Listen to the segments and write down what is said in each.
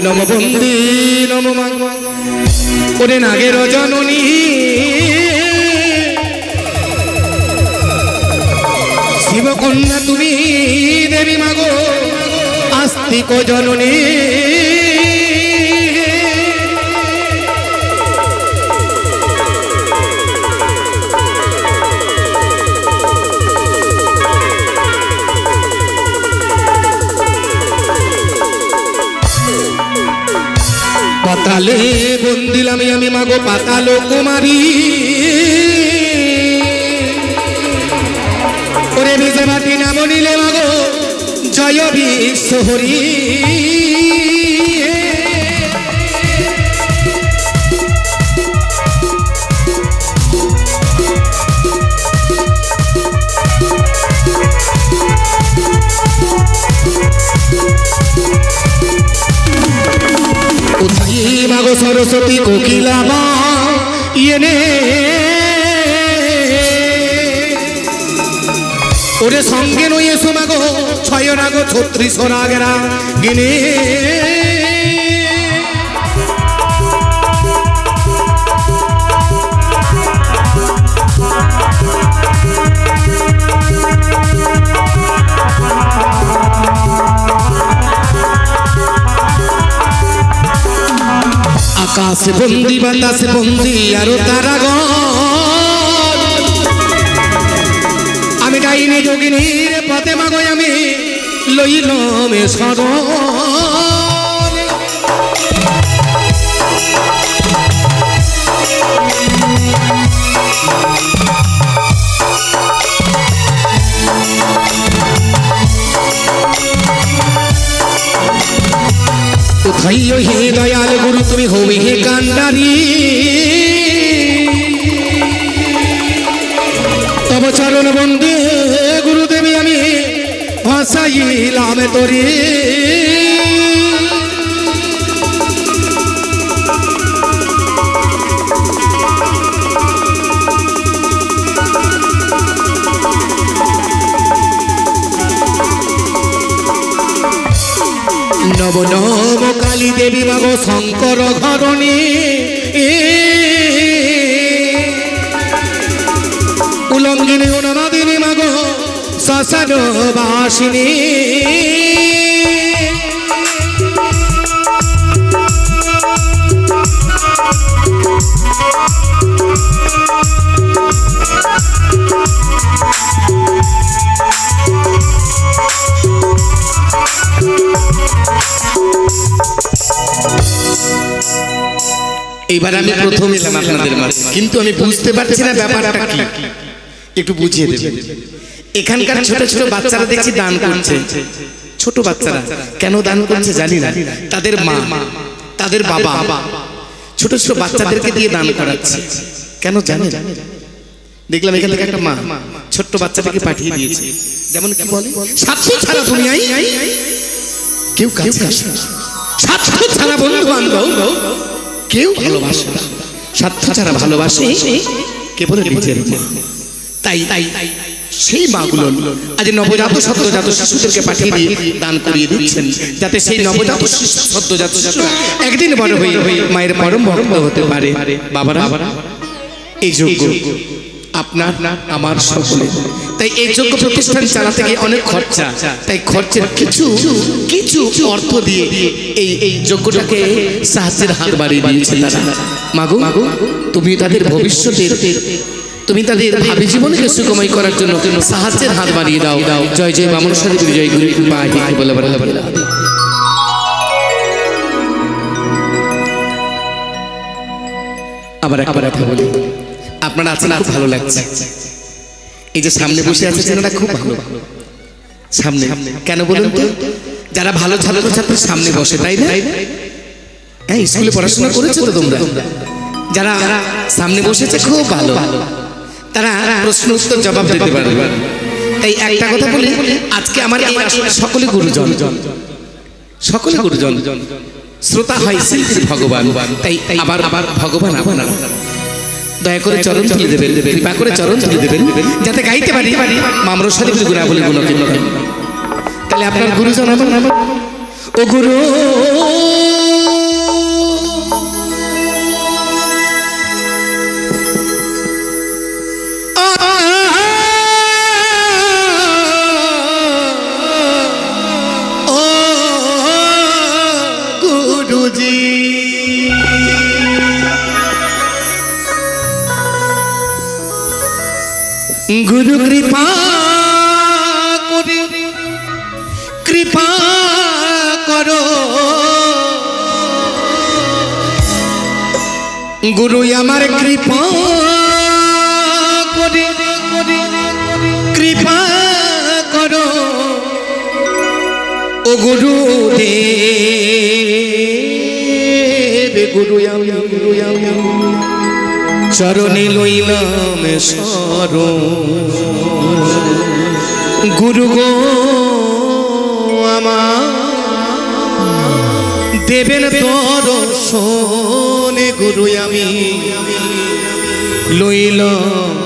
নম বন্দে নম মা ওরে নাগের জননী শিবকন্যা তুমি দেবী মাগো আস্তিক জননী পাতালে বন্দিলাম আমি মাগো পাতাল কুমারী ওরে বিজে মাটি নাম নিলে মাগো জয় বিশ্বহরি মাগো সরস্বতী কোকিলা মা ইয়েনে ওরে সঙ্গে নই এসো মাগো ছয় রাগো 36 রাগেরা গিনে আকাশে বন্দি বাতাসে বন্দি আরো তারাগণ আমি ডাইনি যোগিনীর পথে মাগো আমি লইলাম শরণ কোথায় হে দয়াল গুরু তুমি হবি হে কান্ডারি তব চরণ বন্দে গুরুদেবী আমি ভাসাইলাম তোরে নব নব কালী দেবী মাগো শঙ্কর ঘরণী উলঙ্গিনী উন্নদিনী মাগো শ্মশান বাসিনী এইবার আমি প্রথম এলাম আপনাদের মাঝে কিন্তু আমি বুঝতে পারছি না ব্যাপারটা কি একটু বুঝিয়ে দেবেন এখানকার ছোট ছোট বাচ্চারা দেখছি দান করছে ছোট বাচ্চারা কেন দান করছে জানি না তাদের মা তাদের বাবা ছোট ছোট বাচ্চাদেরকে দিয়ে দান করাচ্ছে কেন জানেন দেখলাম এখান থেকে একটা মা ছোট্ট বাচ্চাটাকে পাঠিয়ে দিয়েছে যেমন কি বলে স্বার্থ ছাড়া দুনিয়ায় কেউ কাছে আসে না স্বার্থ ছাড়া বন্ধু বান্ধব কেউ ভালোবাসে না স্বার্থ ছাড়া ভালোবাসে কেবল নিজের মা তাই সেই মাগুলো আজ নবজাত সদ্যজাত শিশুদেরকে পাঠিয়ে দিয়ে দান করিয়ে দিচ্ছেন যাতে সেই নবজাত সদ্যজাত শিশু একদিন বড় হয়ে মায়ের পরম ভক্ত হতে পারে বাবারা এই যোগ্য আপনার আমার সকলে তাই এই যোগ্য প্রতিষ্ঠান চালাতে গিয়ে অনেক খরচা তাই খরচের কিছু কিছু অর্থ দিয়ে এই যোগ্যটাকে সাহায্যের হাত বাড়িয়ে দিয়েছে তারা মাগো তুমি তাদের ভবিষ্যতের তুমি তাদের ভাবি জীবনকে সুখময় করার জন্য সাহায্যের হাত বাড়িয়ে দাও জয় জয় বামন সাধু জয় গুরু কৃপা বলে বলে আবার কথা বলি আপনারা আছেন খুব ভালো লাগছে এই যে সামনে বসে আছে সেটা খুব ভালো সামনে কেন বলুন তো যারা ভালো ছাত্রছাত্রী সামনে বসে তাই না হ্যাঁ স্কুলে পড়াশোনা করেছো তো তোমরা যারা সামনে বসেছে খুব ভালো তারা প্রশ্ন উত্তর জবাব দিতে পারবে তাই একটা কথা বলি আজকে আমার এই আসলে সকলে গুরুজন শ্রোতা হয় শিল্পীর ভগবান তাই আবার ভগবান আপনার দয়া করে চরণ তুলে দেবেন কৃপা করে চরণ তুলে দেবেন যাতে গাইতে পারি মামর সাথে গুণাবলী গুণকে তাহলে আপনার গুরুজন আমার ও গুরু गुरु कृपा करे कृपा करो गुरु आमार कृपा करे कृपा करो ओ गुरु देव गुरु चरणे लइलाम शरण गुरु गो आमार देवेन दर्शन गुरु आमी लइलाम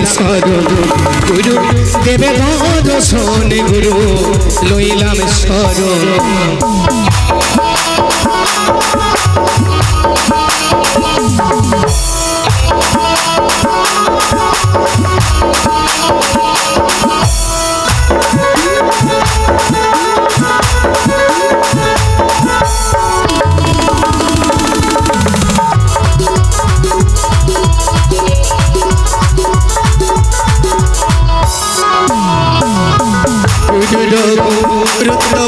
शरण गुरु देवे दर्शन गुरु लइलाम शरण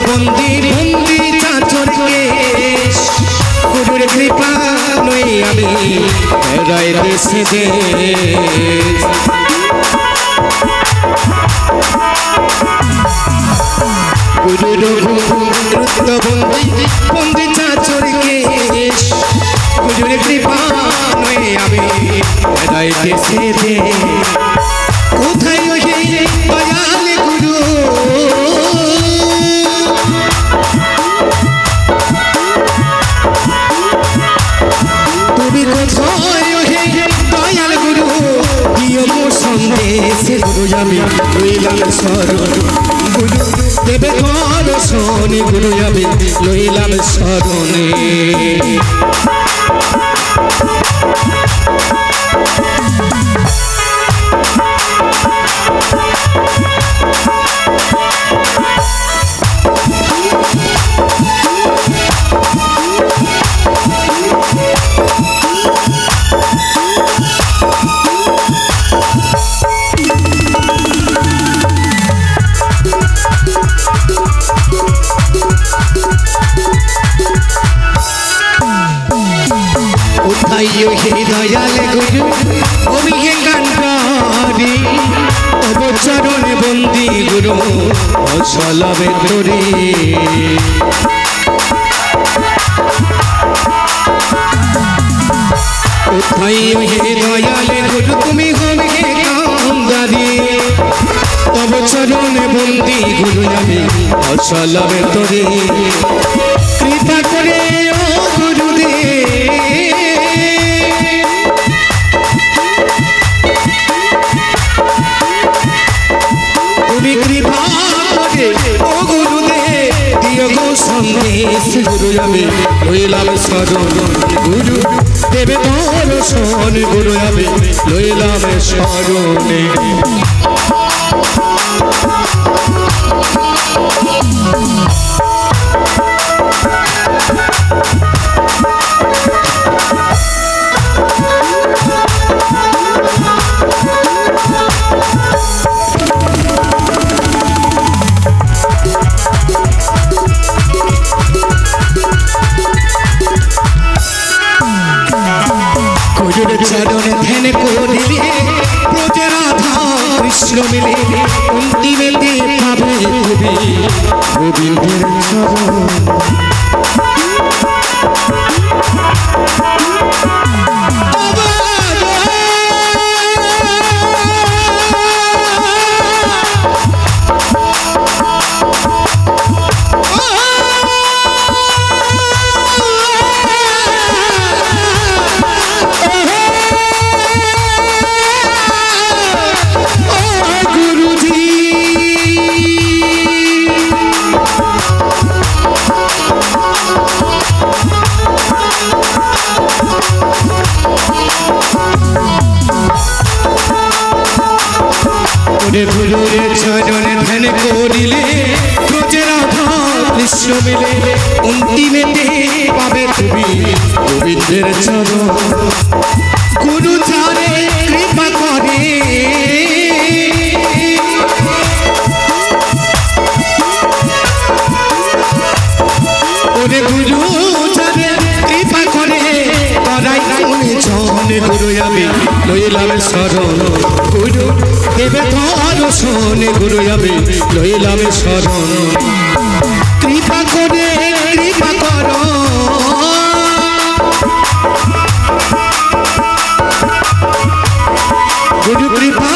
बंदी चाचर केश गुरुर कृपा नई आमी राय देशे देश गुरुर बंदी चाचर केश गुरुर कृपा नई आमी राय देशे देश कोथाय दयाल गुरु दयाल गुरु दियो मो सन्देश गुरु आमी लइलाम शरण गुरु देवे दर्शन गुरु आमी लइलाम शरणे दयाल गुरु अभिषेक गांधारी तब चरण बंदी गुरु असल बेतरी दयाल गुरु तुम अभिषेक गांधारी तब चरण बंदी गुरु आमी असल बेतरी कृपा करे ओ गुरुदेव सन्देश गुरु आमी लइलाम शरण गुरु देवे दर्शन गुरु आमी लइलाम शरणे चरण ध्यान करिले प्रजा राधा कृष्ण मिले अंतिमे पावे গোবিন্দের চরণ গুরুর চরণে ধ্যান করিলে ব্রজরাধা কৃষ্ণ মিলে অন্তিমেতে পাবে তুমি গোবিন্দের চরণ গুরু চারে কৃপা করে ওরে গুরু চারে কৃপা করে তারাই মনে ছনে গুরু আমি লইলাম শরণ গুরু দেবে দর্শন গুরু আমি লইলাম শরণ কৃপা করে কৃপা করো গুরু কৃপা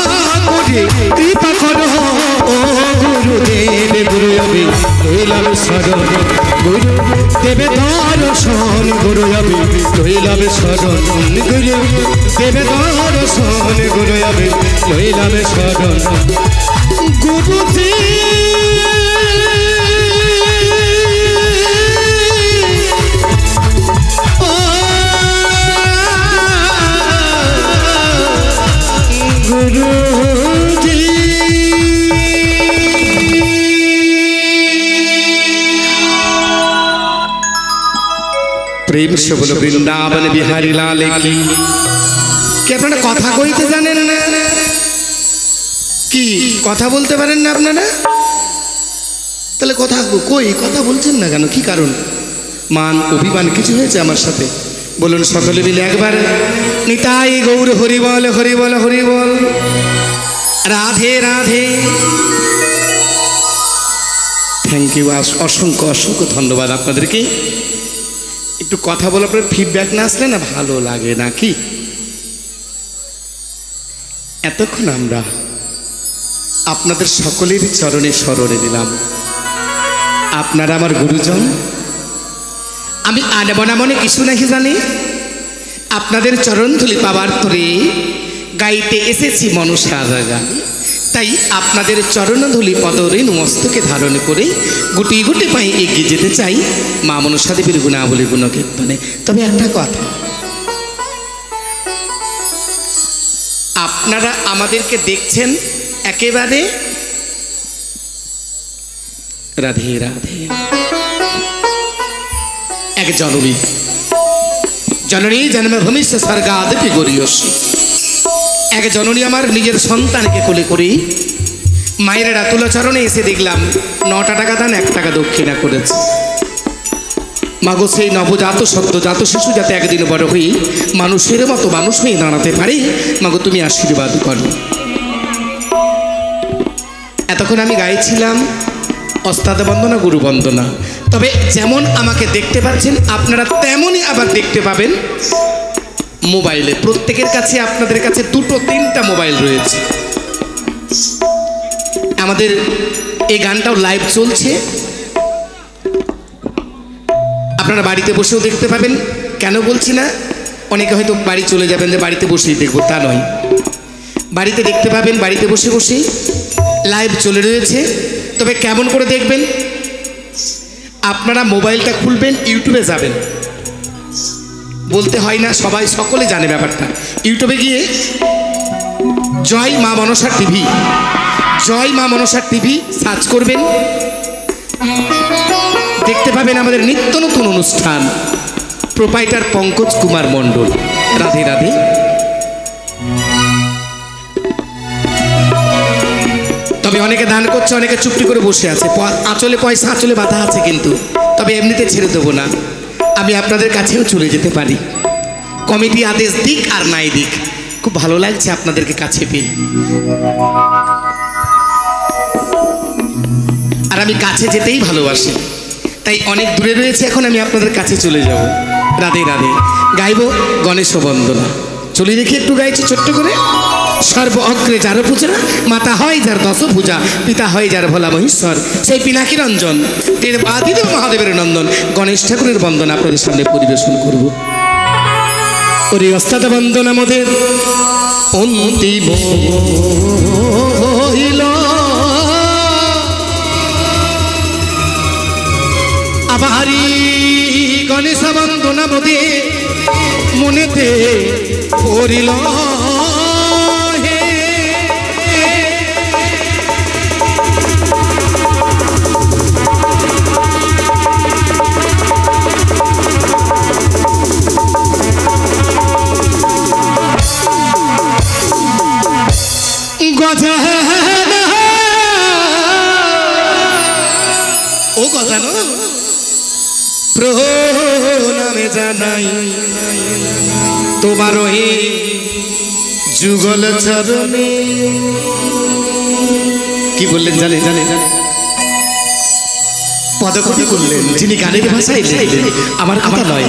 করে কৃপা করো ও গুরু দেবে গুরু আমি লইলাম শরণ গুরু দেবে দর্শন গুরু আমি লইলাম শরণ গুরু দেবে দর্শন গুরু আমি লইলাম শরণ গুরু প্রেম সে বলো বৃন্দাবন বিহারী লাল কি আপনারা কথা কইতে জানেন না কি কথা বলতে পারেন না আপনারা তাহলে কথা কই কথা বলছেন না কেন কি কারণ মান অভিমান কিছু হয়েছে আমার সাথে বলুন সকলে মিলে একবার নিতাই গৌর হরি বল হরি বল হরি বল রাধে রাধে থ্যাংক ইউ অসংখ্য অসংখ্য ধন্যবাদ আপনাদেরকে একটু কথা বলার পরে ফিডব্যাক না আসলে না ভালো লাগে না কি এতক্ষণ আমরা আপনাদের সকলেরই চরণে স্মরণে দিলাম আপনারা আমার গুরুজন আমি আনবনা মনে কিছু নাকি জানি আপনাদের চরণধুলি পাবার তরে গাইতে এসেছি মনসা গান তাই আপনাদের চরণধুলি পদরেণু মস্তকে ধারণ করে গুটি গুটি পায়ে এগিয়ে যেতে চাই মা মনসা দেবীর গুণাবলী গুণকীর্তনে তবে একটা কথা আপনারা আমাদেরকে দেখছেন একেবারে রাধে রাধে এক জননী জননী জন্মভূমি স্বর্গাদপি গরীয়সী এক জননী আমার নিজের সন্তানকে কোলে করে মায়ের রাতুলাচরণে এসে দেখলাম 9টা টাকা দান 1 টাকা দক্ষিণা করেছে মাগো সেই নবজাত সদ্যজাত শিশু যাতে একদিন বড় হয়ে মানুষের মতো মানুষ হয়ে দাঁড়াতে পারে মাগো তুমি আশীর্বাদ করো এতক্ষণ আমি গাইছিলাম ওস্তাদ বন্দনা গুরু বন্দনা তবে যেমন আমাকে দেখতে পাচ্ছেন আপনারা তেমনই আবার দেখতে পাবেন মোবাইলে প্রত্যেকের কাছে আপনাদের কাছে 2-3টা মোবাইল রয়েছে আমাদের এই গানটাও লাইভ চলছে আপনারা বাড়িতে বসেও দেখতে পাবেন কেন বলছি না অনেকে হয়তো বাড়ি চলে যাবেন যে বাড়িতে বসেই দেখবো তা নয় বাড়িতে দেখতে পাবেন বাড়িতে বসে বসেই লাইভ চলে রয়েছে তবে কেমন করে দেখবেন আপনারা মোবাইলটা খুলবেন ইউটিউবে যাবেন বলতে হয় না সবাই সকলে জানে ব্যাপারটা ইউটিউবে গিয়ে জয় মা মনসা টিভি জয় মা মনসা টিভি সার্চ করবেন দেখতে পাবেন আমাদের নিত্য নতুন অনুষ্ঠান প্রোপাইটার পঙ্কজ কুমার মণ্ডল রাধে রাধে তবে অনেকে দান করছে অনেকে চুপটি করে বসে আছে আঁচলে পয়সা আঁচলে বাধা আছে কিন্তু তবে এমনিতে ছেড়ে দেবো না আমি আপনাদের কাছেও চলে যেতে পারি কমিটি আদেশ দিক আর নাই দিক খুব ভালো লাগছে আপনাদেরকে কাছে পেয়ে আর আমি কাছে যেতেই ভালোবাসি, তাই অনেক দূরে রয়েছে, এখন আমি আপনাদের কাছে চলে যাব। রাধে রাধে গাইব গণেশ বন্দনা। চলে দেখি একটু গাইছি ছোট্ট করে। সর্ব অগ্রে যার পূজা, মাতা হয় যার দশ পূজা, পিতা হয় যার ভোলা মহেশ্বর, সেই পিনাকি রঞ্জন আদিদেব মহাদেবের নন্দন গণেশ ঠাকুরের বন্দনা আপনাদের সামনে পরিবেশন করব। ওরে অস্তাদ বন্দনা মোদের অন্তিম হইল, আবারি গণেশ বন্দনা মোদে মনেতে পড়িল। ও গজানো প্রণামে জানাই তোমার ওই যুগল চরণে। কি বললেন জানে জানে পদকটি বললেন, যিনি গানের ভাষায় লিখলেন, আমার কথা নয়,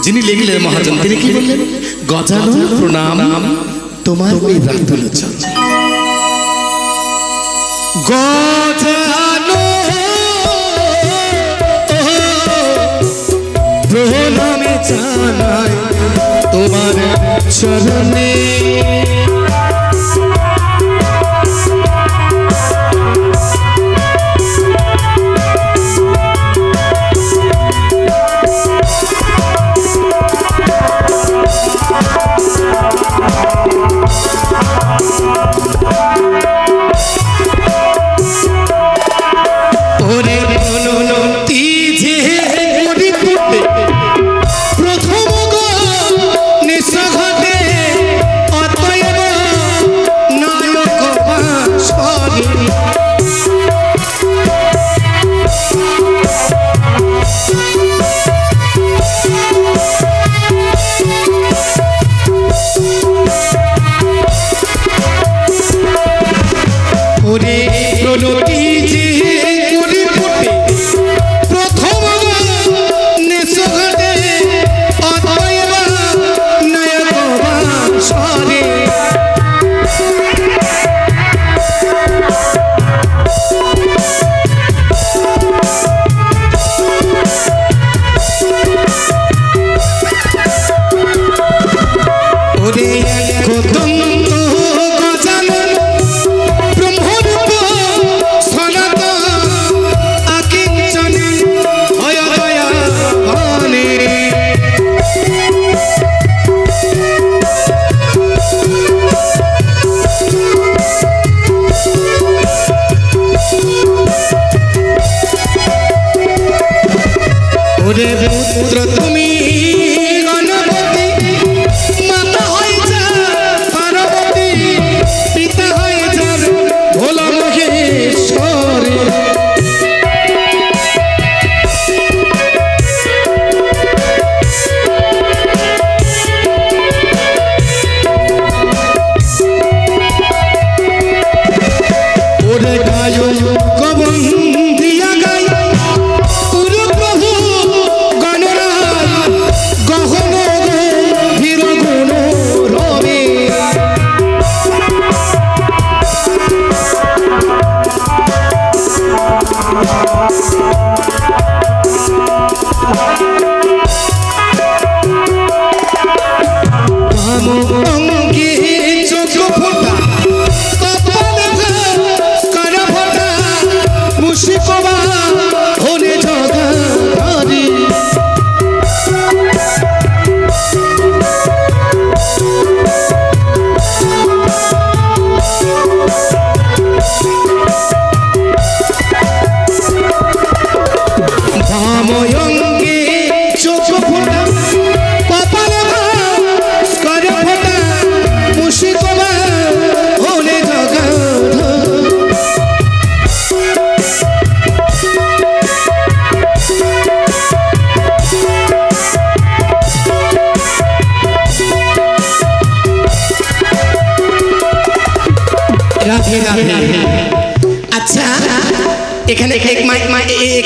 যিনি লিখলেন মহাজন, তিনি কি বললেন? গজানন প্রণাম তোমার ওই রাতুল চরণে। গজানো প্রণামে জানাই তোমার চরণে, রাধে রাধে। আচ্ছা এখানে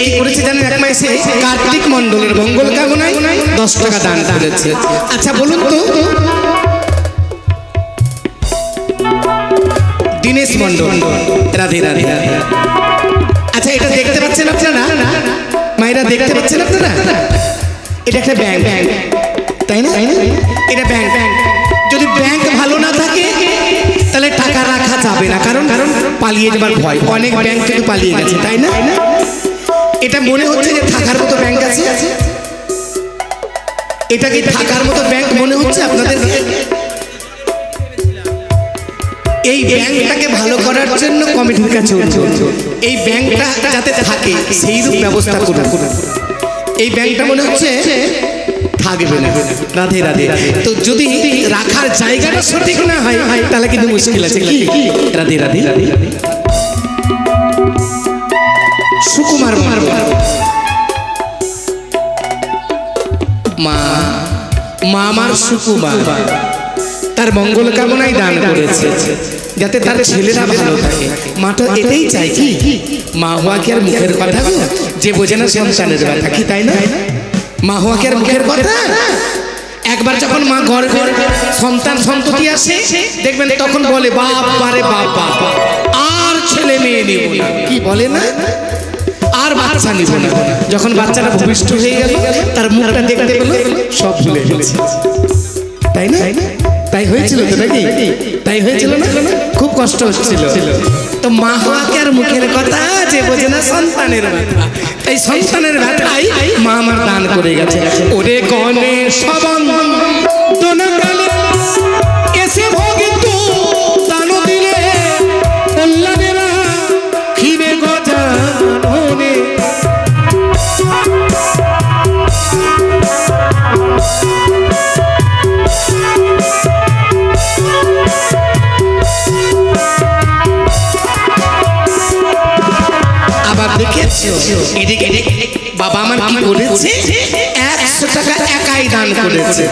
কি করেছে জানেন? এক মা এসে কার্তিক মণ্ডলের মঙ্গল কামনায় 10 টাকা দান করেছে। আচ্ছা বলুন তো, দীনেশ মণ্ডল, রাধে রাধে। আচ্ছা এটা দেখতে পাচ্ছেন আপনারা? মায়েরা দেখতে পাচ্ছেন আপনারা? এটা একটা ব্যাংক, তাই না? এটা ব্যাংক। যদি ব্যাংক ভালো না থাকে তাহলে টাকা রাখা যাবে না, কারণ পালিয়ে যাবার ভয়। অনেক ব্যাংক থেকে পালিয়ে গেছে, তাই না? এটা মনে হচ্ছে যে থাকার মতো ব্যাংক আছে। এটা কি থাকার মতো ব্যাংক মনে হচ্ছে আপনাদের? এই ব্যাংকটাকে ভালো করার জন্য কমিটির কাছে এই ব্যাংকটা যাতে থাকে সেই রূপ ব্যবস্থা করুন। এই ব্যাংকটা মনে হচ্ছে থাকবে না। রাধে রাধে। তো যদি রাখার জায়গাটা সঠিক না হয় তাহলে কিন্তু মুশকিল আছে। কি রাধে রাধে। সুকুমার মা আমার সুকুমার তার মঙ্গল কামনায় দান করেছে যাতে তার ছেলেরা ভালো থাকে। মাটা এটাই চাই। কি মা হওয়া কি আর মুখের কথা গো? যে বোঝে না সন্তানের কথা, কি তাই না? মা হওয়া কি আর মুখের কথা? একবার যখন মা ঘর সন্তান সন্ততি আসে দেখবেন তখন বলে বাবারে বাবা আর ছেলে মেয়ে নেব না, কি বলে না? আর বাচ্চা নিব না। যখন বাচ্চাটা ভূমিষ্ঠ হয়ে গেল তার মুখটা দেখতে পেল সব ভুলে গেছে, তাই না? তাই হয়েছিল তো নাকি? তাই হয়েছিল না? খুব কষ্ট হচ্ছিল। তো মা হওয়াকে আর মুখের কথা, যে বোঝে না সন্তানের ব্যথা। তাই সন্তানের ব্যথাই মা আমার দান করে গেছে। ওরে গণেশ বন্দনকালে এসে ভগিত দান দিলে কল্যাণেরা ক্ষীরে গজাননে। আবার দেখেছো এদিকে বাবা আমার কি করেছে? 100 টাকা একাই দান করেছে।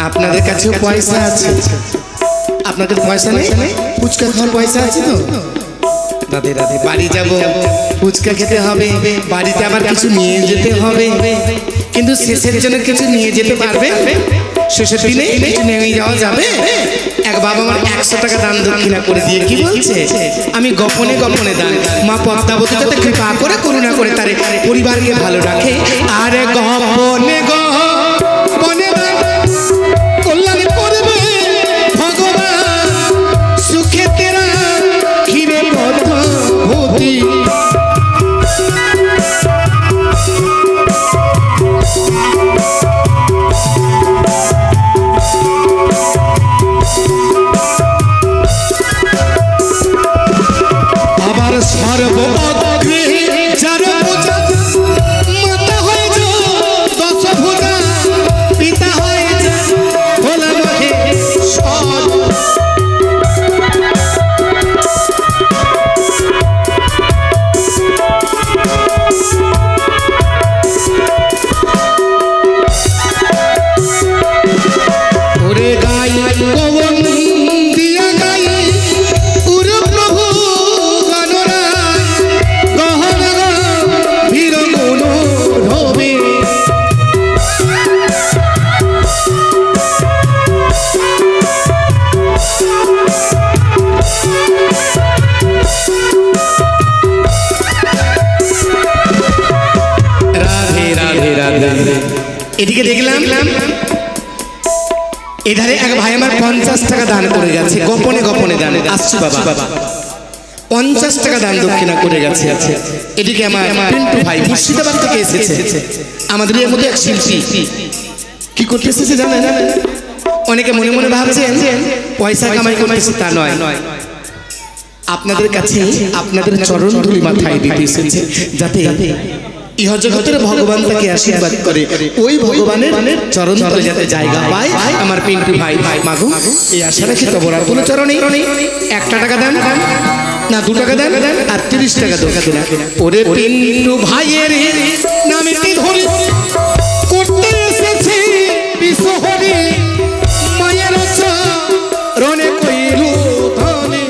আপনাদের কাছেও পয়সা আছে? আপনাদের পয়সা নেই? ফুচকা খাওয়ার পয়সা আছে তো? রাধে রাধে। বাড়ি যাব, ফুচকা খেতে হবে, বাড়িতে আবার কিছু নিয়ে যেতে হবে, কিন্তু শেষের জন্য কিছু নিয়ে যেতে পারবে? শেষের দিনে কিছু নিয়ে যাওয়া যাবে? এক বাবা আমার 100 টাকা দান দক্ষিণা করে দিয়ে কি বলছে, আমি গোপনে গোপনে দান, মা পদ্মাবতী যাতে কৃপা করে করুণা করে তার পরিবারকে ভালো রাখে। আর গোপনে গোপনে কল্যাণ করবে ভগবান, সুখে তেরা ক্ষীরে পদ্মাবতী। সর্বগ্রে যার পূজা মাতা হয়ে যা 10 ভুজা, পিতা হয়ে যা ভোলা মহেশ্বর। ওরে গাই পবন দিয়া গাই পুরো প্রভু এদিকে দেখলাম এধারে এক ভাই আমার 50 টাকা দান করে গেছে, গোপনে গোপনে দান। আসছি বাবা 50 টাকা দান দক্ষিণা করে গেছে। এদিকে আমার পিন্টু ভাই মুর্শিদাবাদ থেকে এসেছে। আমাদের এর মধ্যে এক শিল্পী কি করতে এসেছে জানেন? অনেকে মনে মনে ভাবছেন পয়সা কামাই করতেছে, তা নয়। আপনাদের কাছে আপনাদের চরণ ধুলি মাথায় দিতে এসেছে যাতে ইহজগতের ভগবান তাকে আশীর্বাদ করে, ওই ভগবানের চরণ তলে যাতে জায়গা পায় আমার পিন্টু ভাই। মাগো এই আশা রাখি তবর আর কোনো চরণে 1 টাকা দেন না 2 টাকা দেন আর 30 টাকা দক্ষিণা। ওরে পিন্টু ভাইয়ের নামে ধরে করতে এসেছে বিশ্বহরি, মায়ের চরণে কইলু ধনে।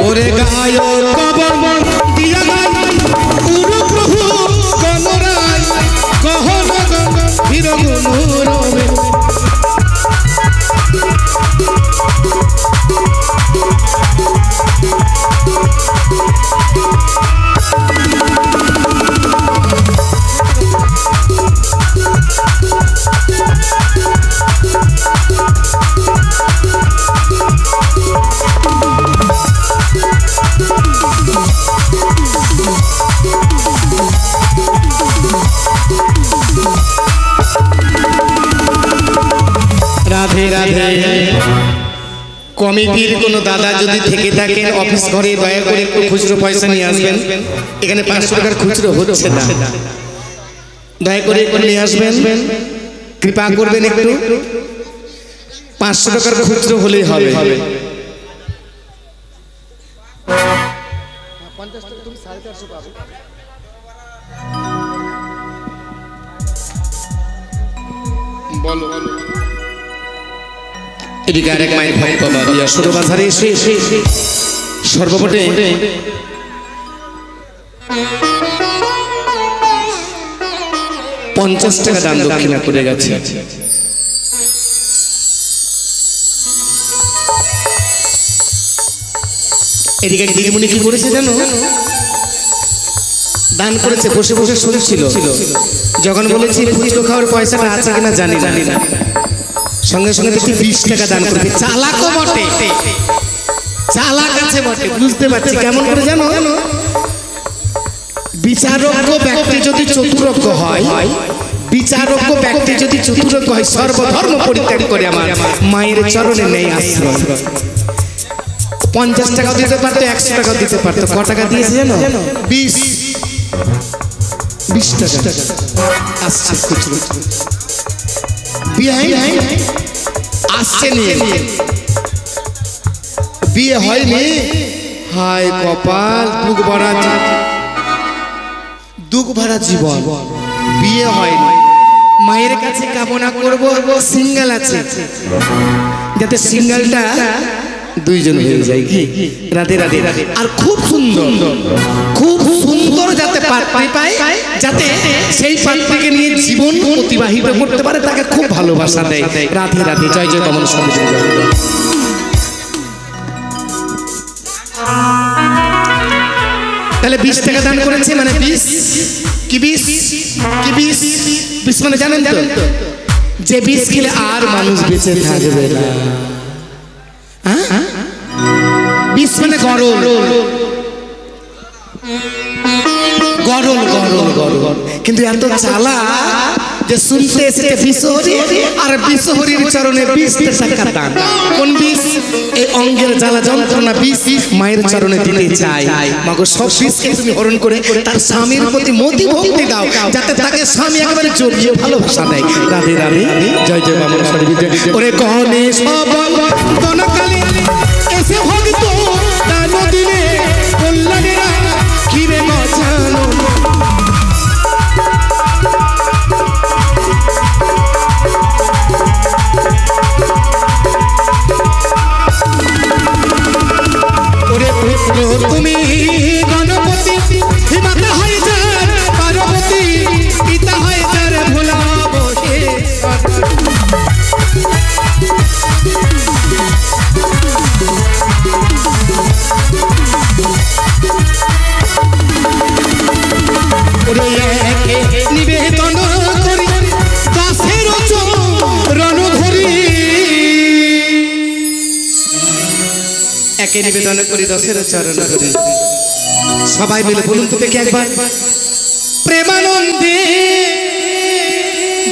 ওরে গায় কবর দিয়া গায় গুরু প্রভু গণরায় কহন বীর মনোরমে রাধে রাধে। কমিটির কোনো দাদা যদি থেকে থাকেন অফিস ঘরে দয়া করে একটু খুচরো পয়সা নিয়ে আসবেন। এখানে 500 টাকার খুচরো হচ্ছে না, দয়া করে একটু নিয়ে আসবেন, কৃপা করবেন একটু। 500 টাকার খুচরো হলেই হবে। বলো এদিকে আরেক মায়ের ভাই বাবা দিয়া ষোলো বাজারে এসে সর্বপটে $50 দান দক্ষিণা করে গেছে। এদিকে দিদিমণি কি করেছে জানো? দান করেছে, বসে বসে শুনছিল। যখন বলেছি ফুচকা খাওয়ার পয়সাটা আছে কিনা জানি না, সঙ্গে সঙ্গে দেখি 20 টাকা দান করবে। চালাকও বটে, চালাক আছে বটে, বুঝতে পারছি কেমন করে জানো? বিচারজ্ঞ ব্যক্তি যদি চতুরজ্ঞ হয়, বিচারজ্ঞ ব্যক্তি যদি চতুরজ্ঞ হয়, সর্বধর্ম পরিত্যাগ করে আমার মায়ের চরণে নেই আশ্রয়। 50 টাকা দিতে পারতো, 100 টাকা দিতে পারতো। ক টাকা দিয়েছে জানো? 20 টাকা আসছে খুচরো। বিয়ে আসছে নিয়ে, বিয়ে হয়নি। হায় কপাল, দুঃখ ভরা জীবন, বিয়ে হয়নি। মায়ের কাছে কামনা করব সিঙ্গেল আছে, যাতে সিঙ্গেলটা দুইজন হয়ে যায়। কি রাধে রাধে। আর খুব সুন্দর, খুব সুন্দর যাতে পাত্রী পায়, যাতে সেই পাত্রীকে নিয়ে জীবন অতিবাহিত করতে পারে, তাকে খুব ভালোবাসা দেয়। রাধে রাধে। জয় জয় কমল সমিতি। তাহলে 20 টাকা দান করেছে, মানে 20 কি 20 মানে জানেন তো? যে 20 খেলে আর মানুষ বেঁচে থাকবে না। 20 মানে গরল, কিন্তু এত চালা যে শুনতে এসেছে বিশ্বহরি, আর বিশ্বহরির চরণে 20 টাকা দান। কোন 20? এই অঙ্গের জ্বালা যন্ত্রণা 20 মায়ের চরণে দিতে চাই। মাগো সব 20কে তুমি হরণ করে তার স্বামীর প্রতি মতি ভক্তি দাও, যাতে তাকে স্বামী একেবারে জড়িয়ে ভালোবাসা দেয়। রাধে রাধে। জয় জয় বামন সরি। ওরে গণেশ বনকালী এসে ভক্ত দান দিলে কল্যাণেরা কিরে বাঁচানো। তুমি গণপতি, মাতা হয়ে যার পার্বতী, পিতা হয়ে যার ভোলা বসে। নিবেদন করি দাসের রণ ধরি, একে নিবেদন করি দশের চরণ ধরি। সবাই মিলে বলুন তো দেখি একবার, প্রেমানন্দে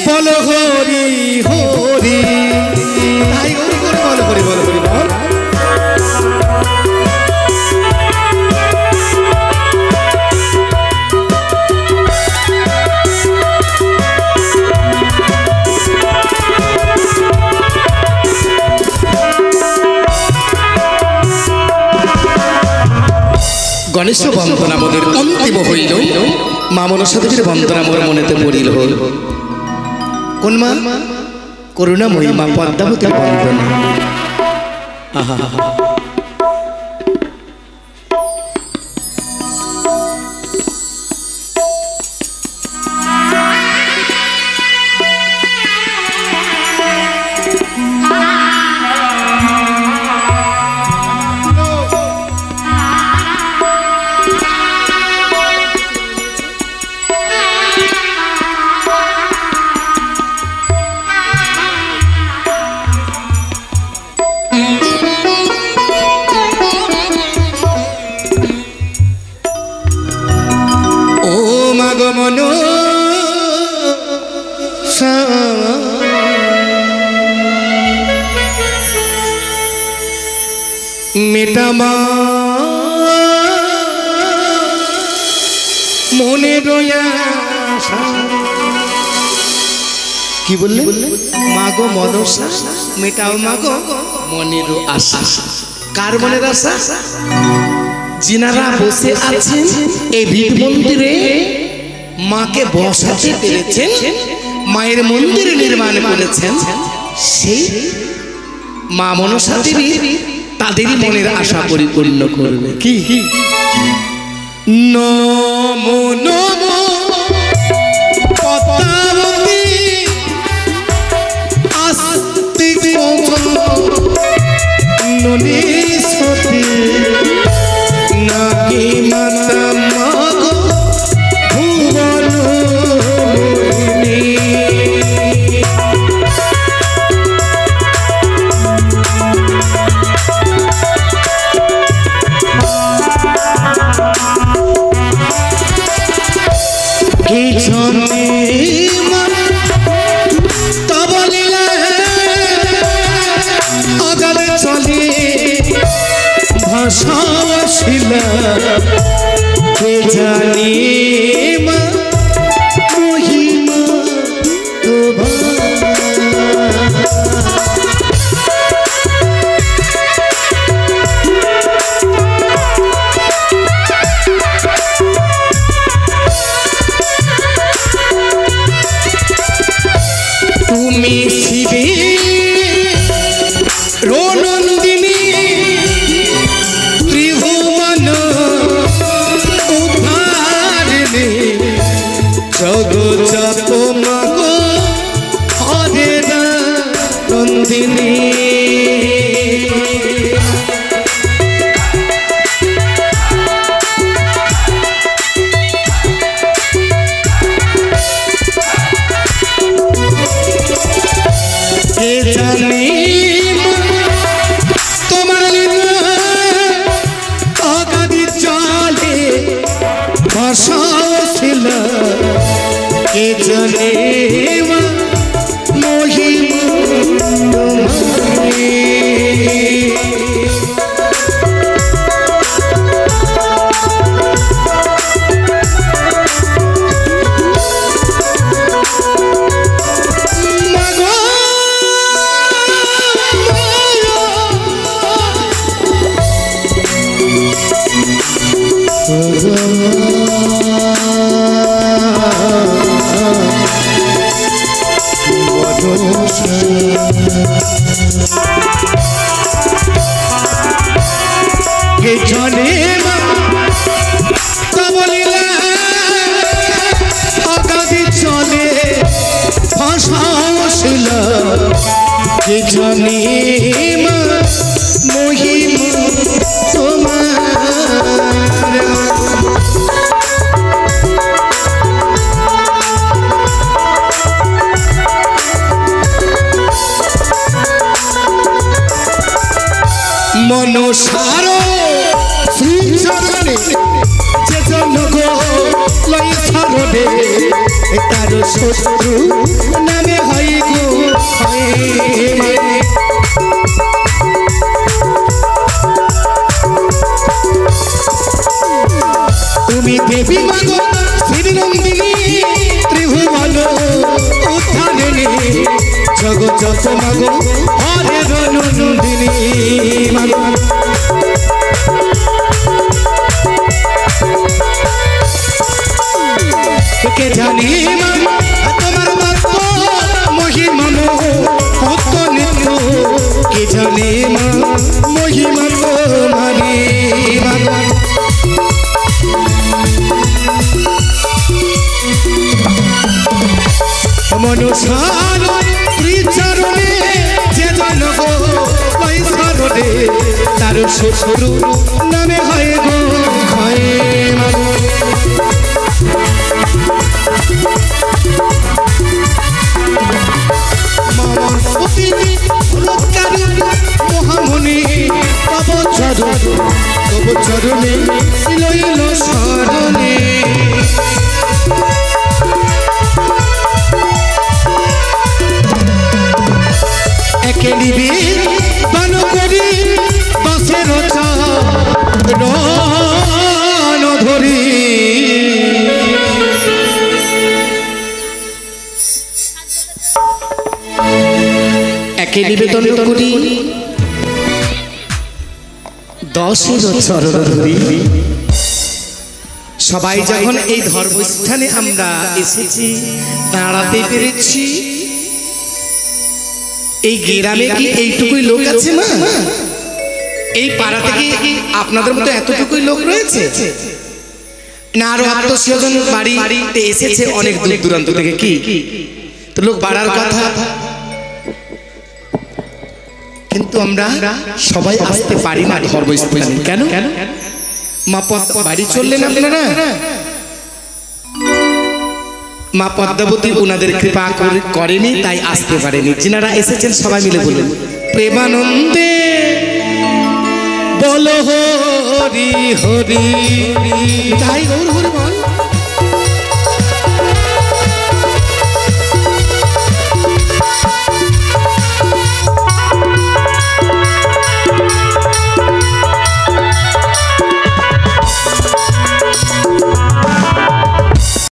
বল হরি হরি। তাই বল হরি বল হরি বল। গণেশ বন্দনা মোদের অন্তিম হইল, মা মনসা দেবীর বন্দনা মোর মনেতে পড়িল। কোন মা? করুণাময়ী মা পদ্মাবতীর বন্দনা। মনে রয়া কি বললেন মাগো মনসা মেটাও মাগো মনের আশা কার মনের আশা যিনারা বসে আছেন এই ভিড় মন্দিরে মাকে বসাতে পেরেছেন মায়ের মন্দির নির্মাণ করেছেন সেই মা মনসা দেবী তাদেরই মনের আশা পরিপূর্ণ করবে কি নমো নমো পদ্মাবতী আস্তিক ননীসতী নাগী মাতা মাগো ভুবন কে জানি মা মহিমা তুমি শিবে রোনন্দিনী জগৎ মাগো হরে নন্দিনী কে জানি তোমার অগাধি জলে ভাসাছিল কে জানে মহিমা কে জানে বলিলা অগাধি চলে ভাসাছিল কে জানে মহিমা তোমার মনসার শ্রীচরণে যে জনগ লই শরণে তার শত্রু নামে হয় গো তুমি দেবী মাগো শ্রীনন্দিনী ত্রিভুবন উদ্ধারিণী জগৎ মাগো হরে নন্দিনী মাগো কে জানি তোমার মাত্র মহিমা কত নিত্য কে জানি মহিমা তোমারি মনসার শ্রীচরণে যে জনগ শরণে তার শত্রু নামে হয় গো হয় মহামণি তব চরণে লইল শরণে একে নিবিড় দান করি দশের একে নিবেদন করি 10 চরণী। সবাই যখন এই ধর্মস্থানে আমরা এসেছি, দাঁড়াতে পেরেছি, এই গ্রামে কি এইটুকুই লোক আছে মা? এই পাড়াতে কি আপনাদের মতো এতটুকুই লোক রয়েছে না আরো আত্মীয়স্বজন বাড়িতে এসেছে অনেক দূর দূরান্ত থেকে? কি তো লোক বাড়ার কথা, কিন্তু আমরা সবাই আসতে পারি না ধর্মস্থানে। কেন? মা বাড়ি চললেন আপনারা, মা পদ্মাবতী ওনাদের কৃপা করেনি, তাই আসতে পারেনি। যিনারা এসেছেন সবাই মিলে বলুন প্রেমানন্দে বলো হরি হরি। তাই গৌর হরি।